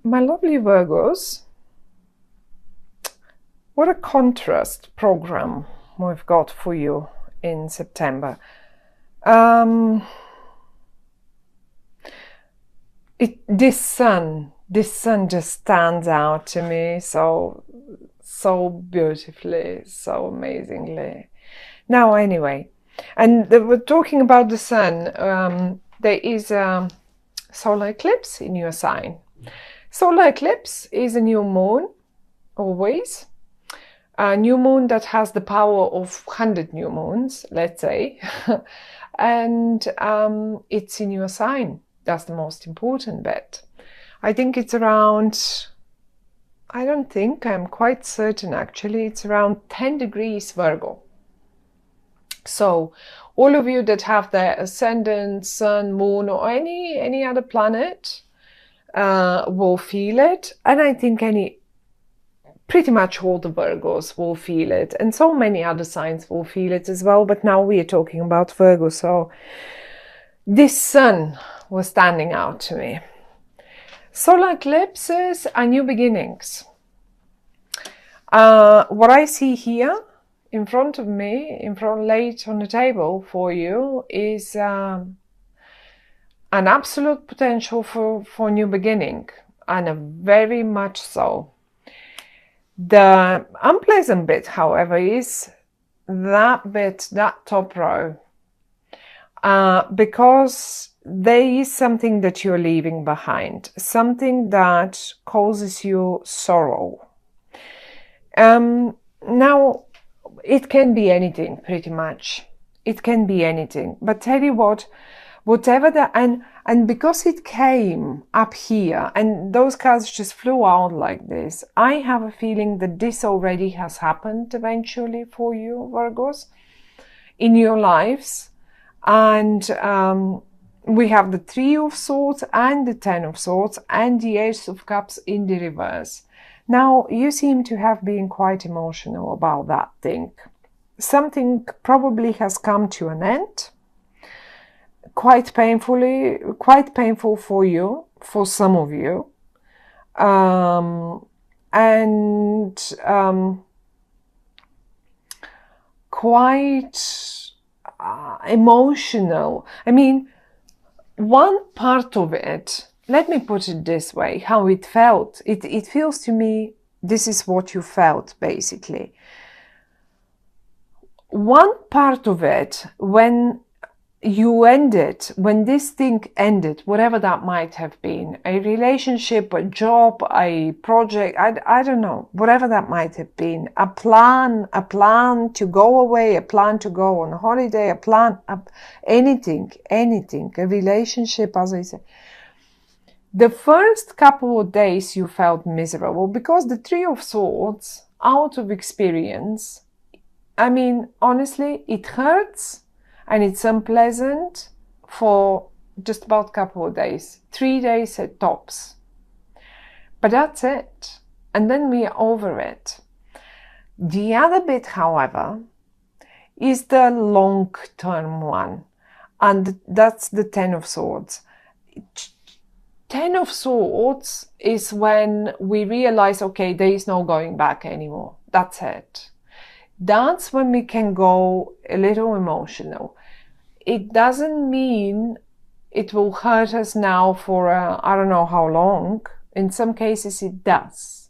My lovely Virgos, what a contrast program we've got for you in September. This sun just stands out to me so beautifully, so amazingly. Now, anyway, and we're talking about the sun. There is a solar eclipse in your sign. Solar eclipse is a new moon, always. A new moon that has the power of 100 new moons, let's say. And it's in your sign. That's the most important bit. I think it's around, I'm quite certain actually, it's around 10 degrees Virgo. So all of you that have the ascendant, sun, moon, or any other planet will feel it. And I think pretty much all the Virgos will feel it. And so many other signs will feel it as well. But now we are talking about Virgo. So this sun was standing out to me. Solar eclipses are new beginnings. What I see here in front of me, laid on the table for you, is an absolute potential for new beginning, and a very much so. The unpleasant bit, however, is that top row, because there is something that you're leaving behind, something that causes you sorrow. Now, it can be anything, pretty much. It can be anything. But tell you what, whatever and because it came up here, and those cards just flew out like this, I have a feeling that this already has happened eventually for you, Virgos, in your lives. And we have the Three of Swords and the Ten of Swords and the Ace of Cups in the reverse. Now, you seem to have been quite emotional about that thing. Something probably has come to an end, quite painful for you, for some of you, quite emotional. I mean, one part of it, let me put it this way, how it felt. It feels to me, this is what you felt, basically. One part of it, when this thing ended, whatever that might have been, a relationship, a job, a project, I don't know, whatever that might have been, a plan to go away, a plan to go on holiday, anything, a relationship, as I say. The first couple of days you felt miserable because the Three of Swords, out of experience, I mean, honestly, it hurts and it's unpleasant for just about a couple of days, 3 days at tops. But that's it. And then we are over it. The other bit, however, is the long-term one. And that's the Ten of Swords. Ten of Swords is when we realize, okay, there is no going back anymore. That's it. That's when we can go a little emotional. It doesn't mean it will hurt us now for I don't know how long. In some cases it does.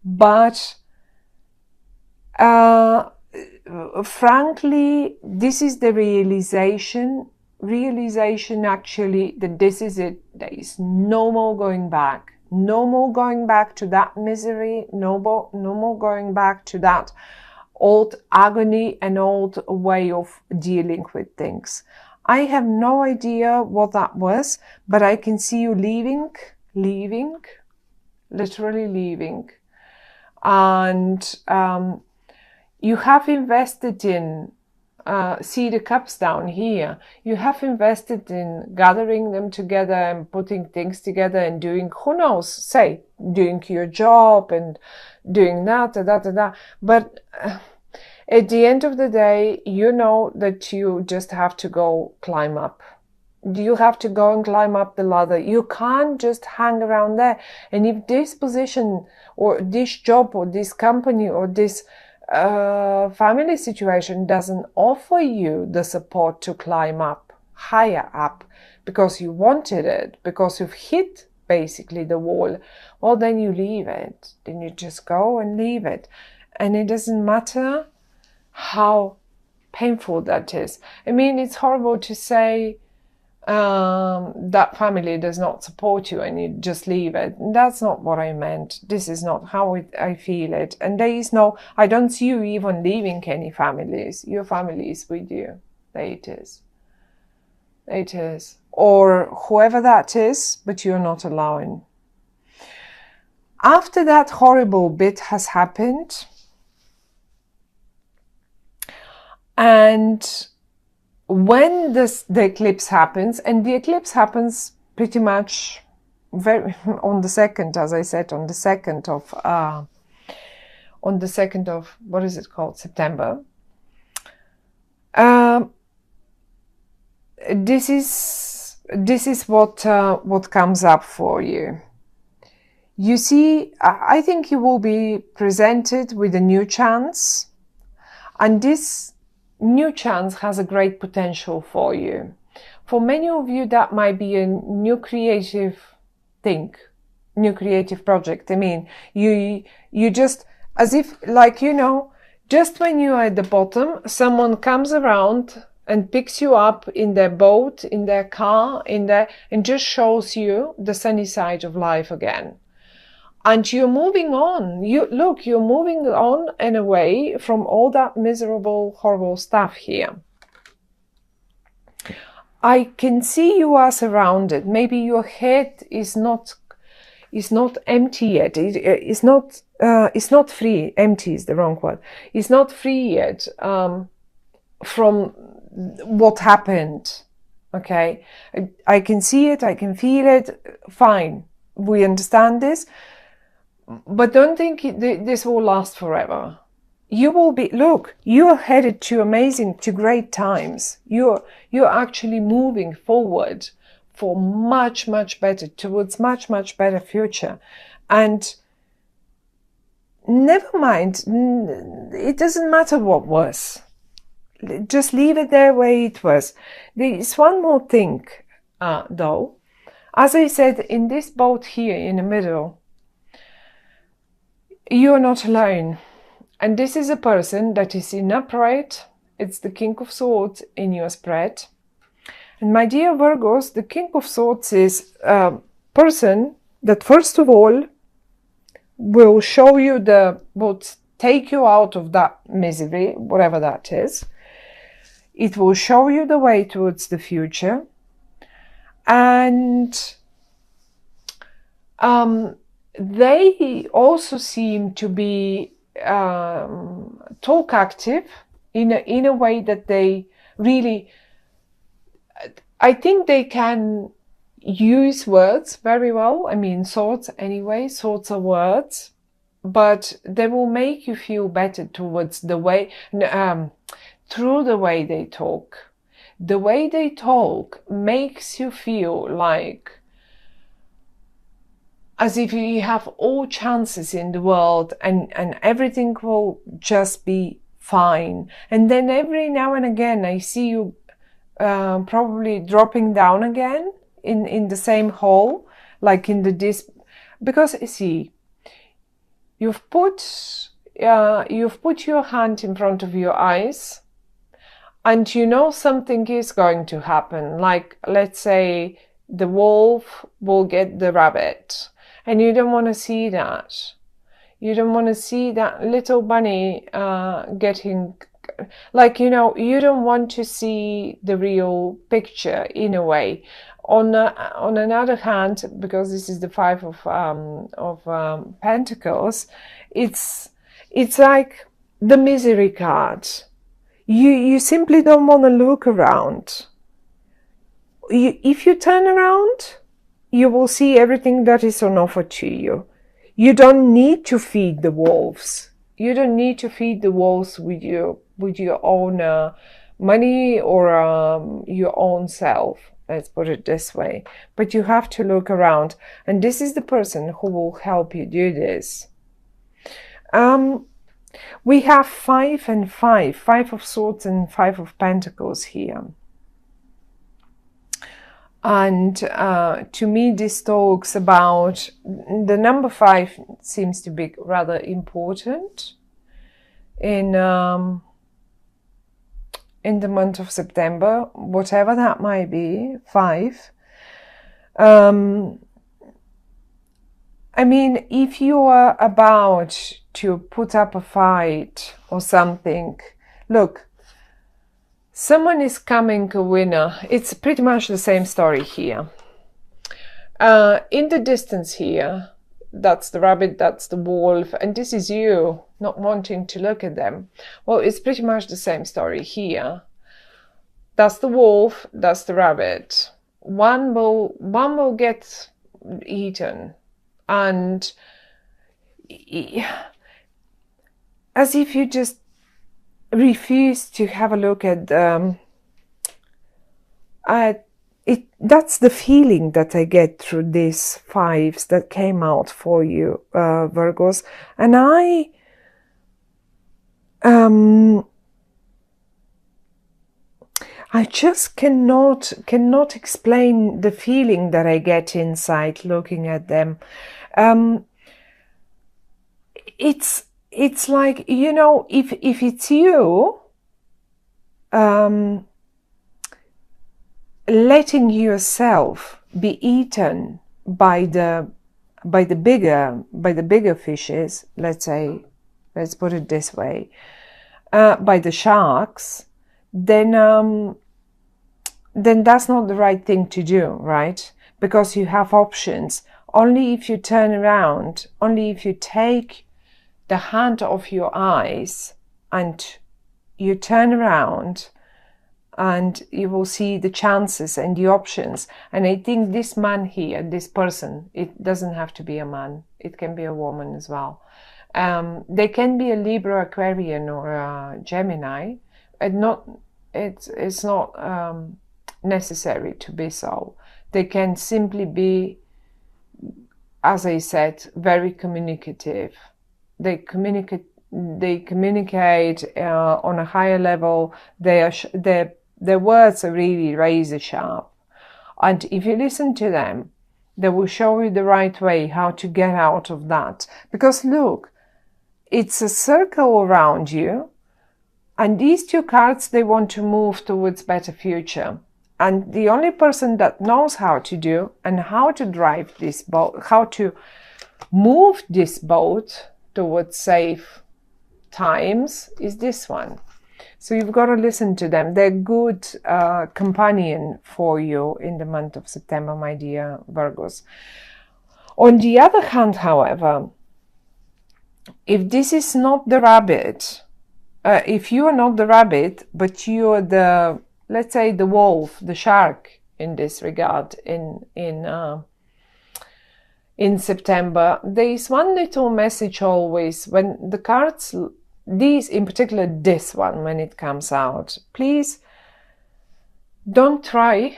But frankly, this is the realization actually that this is it. There is no more going back. No more going back to that misery. No more going back to that old agony and old way of dealing with things. I have no idea what that was, but I can see you leaving, literally leaving. And you have invested in, see the cups down here, you have invested in gathering them together and putting things together and doing, who knows, say, doing your job and doing that. But at the end of the day, you know that you just have to go climb up. You have to go and climb up the ladder. You can't just hang around there. And if this position or this job or this company or this family situation doesn't offer you the support to climb up, higher up, because you wanted it, because you've hit basically the wall, well, then you leave it. Then you just go and leave it. And it doesn't matter how painful that is. I mean, it's horrible to say that family does not support you and you just leave it. That's not what I meant. This is not how I feel it. And there is no, I don't see you even leaving any families. Your family is with you. There it is. It is. Or whoever that is, but you're not allowing. After that horrible bit has happened, and when the eclipse happens, and the eclipse happens pretty much on the 2nd, as I said, on the 2nd of what is it called, September. This is what comes up for you. You see, I think you will be presented with a new chance, and this new chance has a great potential for you. For many of you, that might be a new creative thing, new creative project. I mean, you just, as if, like, you know, just when you are at the bottom, someone comes around and picks you up in their boat, in their car, and just shows you the sunny side of life again. And you're moving on. You're moving on and away from all that miserable, horrible stuff here. I can see you are surrounded. Maybe your head is not empty yet. It's not free. Empty is the wrong word. It's not free yet from what happened. Okay, I can see it. I can feel it. Fine, we understand this. But don't think this will last forever. You will be, look, you are headed to great times. You're actually moving forward for much, much better, towards much, much better future. And never mind, it doesn't matter what was. Just leave it there where it was. There is one more thing, though. As I said, in this boat here in the middle, you are not alone. And this is a person that is in upright. It's the King of Swords in your spread. And my dear Virgos, the King of Swords is a person that first of all will show you will take you out of that misery, whatever that is. It will show you the way towards the future. And they also seem to be talk active in a way that they really, I think they can use words very well. I mean, thoughts anyway, thoughts are words, but they will make you feel better towards the way, through the way they talk. The way they talk makes you feel like as if you have all chances in the world and everything will just be fine. And then every now and again, I see you probably dropping down again in the same hole, like in the disc. Because see, you've put your hand in front of your eyes, and you know something is going to happen. Like, let's say the wolf will get the rabbit. And you don't want to see that. You don't want to see that little bunny getting, like, you know, you don't want to see the real picture in a way. On another hand, because this is the Five of Pentacles, it's like the misery card. You simply don't want to look around. If you turn around, you will see everything that is on offer to you. You don't need to feed the wolves. You don't need to feed the wolves with your own money or your own self. Let's put it this way. But you have to look around. And this is the person who will help you do this. We have 5 and 5. 5 of Swords and 5 of Pentacles here. And to me, this talks about the number 5 seems to be rather important in the month of September, whatever that might be. 5. I mean, if you are about to put up a fight or something, look, someone is coming a winner. It's pretty much the same story here. In the distance here, that's the rabbit, that's the wolf, and this is you not wanting to look at them. Well, it's pretty much the same story here. That's the wolf, that's the rabbit. One will get eaten, and as if you just refuse to have a look at it. That's the feeling that I get through these 5s that came out for you, Virgos. And I just cannot explain the feeling that I get inside looking at them. It's like, you know, if it's you, letting yourself be eaten by the bigger fishes, let's put it this way, by the sharks, then that's not the right thing to do, right? Because you have options. Only if you turn around, only if you take the hand off your eyes and you turn around, and you will see the chances and the options. And I think this man here, this person, it doesn't have to be a man, it can be a woman as well. They can be a Libra, Aquarian, or a Gemini. It's not necessary to be so. They can simply be, as I said, very communicative. They communicate on a higher level. Their words are really razor sharp. And if you listen to them, they will show you the right way how to get out of that. Because look, it's a circle around you. And these 2 cards, they want to move towards better future. And the only person that knows how to do and how to drive this boat, how to move this boat towards safe times, is this one. So you've got to listen to them. They're good companion for you in the month of September, my dear Virgos. On the other hand, however, if this is not the rabbit, if you are not the rabbit, but you are the, let's say, the wolf, the shark in this regard, in September, there is one little message always when the cards, these in particular, this one, when it comes out, please don't try,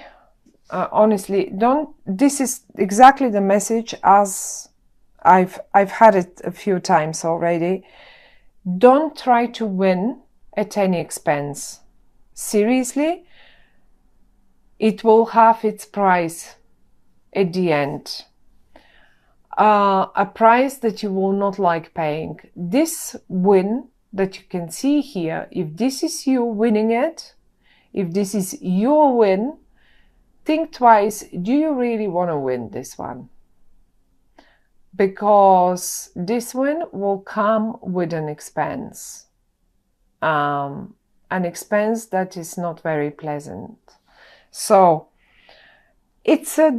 honestly, don't, this is exactly the message as I've had it a few times already. Don't try to win at any expense. Seriously, it will have its price at the end. A price that you will not like paying. This win that you can see here, if this is you winning it, if this is your win, think twice, do you really want to win this one? Because this win will come with an expense. An expense that is not very pleasant. So it's a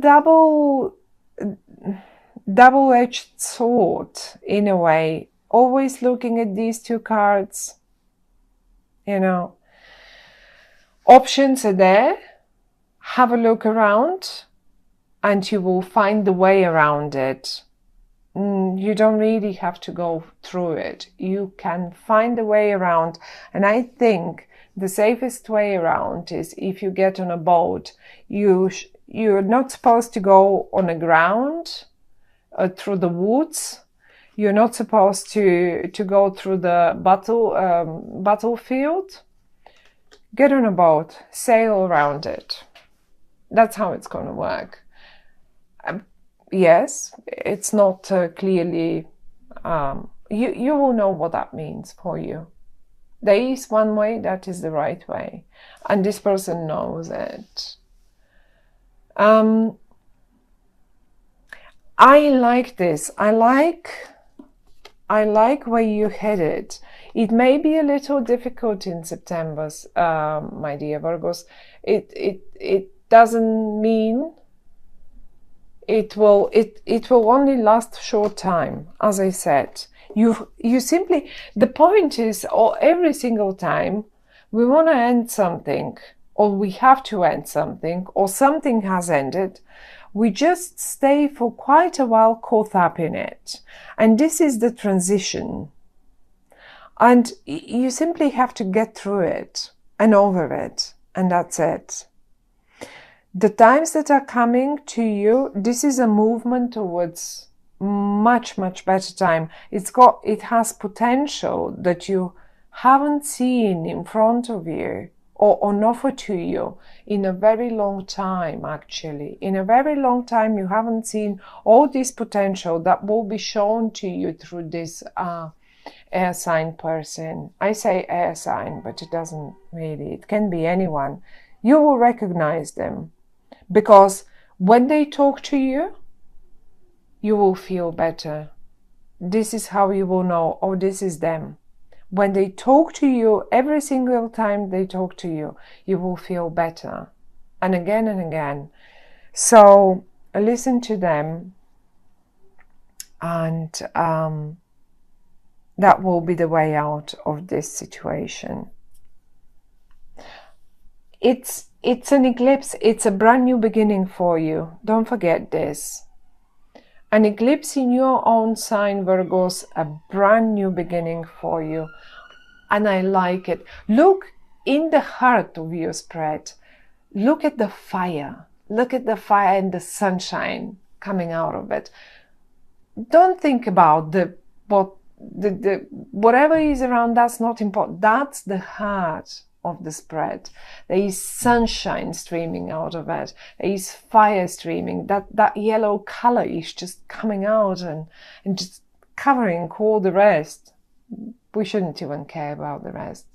double-edged sword in a way. Always looking at these 2 cards, you know, options are there. Have a look around and you will find the way around it. You don't really have to go through it. You can find a way around. And I think The safest way around is if you get on a boat, you're not supposed to go on the ground through the woods. You're not supposed to go through the battlefield. Get on a boat, sail around it. That's how it's going to work. Yes, it's not clearly, you will know what that means for you. There is one way that is the right way, and this person knows it. I like this. I like where you headed. It may be a little difficult in September, my dear Virgos. It doesn't mean it will only last a short time. As I said, you simply, the point is, every single time we want to end something, or we have to end something, or something has ended, we just stay for quite a while caught up in it. And this is the transition. And you simply have to get through it and over it. And that's it. The times that are coming to you, this is a movement towards much, much better time. It has potential that you haven't seen in front of you or on offer to you in a very long time, actually. In a very long time, you haven't seen all this potential that will be shown to you through this air sign person. I say air sign, but it doesn't really. It can be anyone. You will recognize them because when they talk to you, you will feel better. This is how you will know, oh, this is them. When they talk to you, every single time they talk to you, you will feel better. And again. So listen to them, and that will be the way out of this situation. It's an eclipse. It's a brand new beginning for you. Don't forget this. An eclipse in your own sign, Virgos, a brand new beginning for you. And I like it. Look in the heart of your spread. Look at the fire. Look at the fire and the sunshine coming out of it. Don't think about whatever is around. That's not important. That's the heart of the spread. There is sunshine streaming out of it. There is fire streaming. That yellow color is just coming out and just covering all the rest. We shouldn't even care about the rest.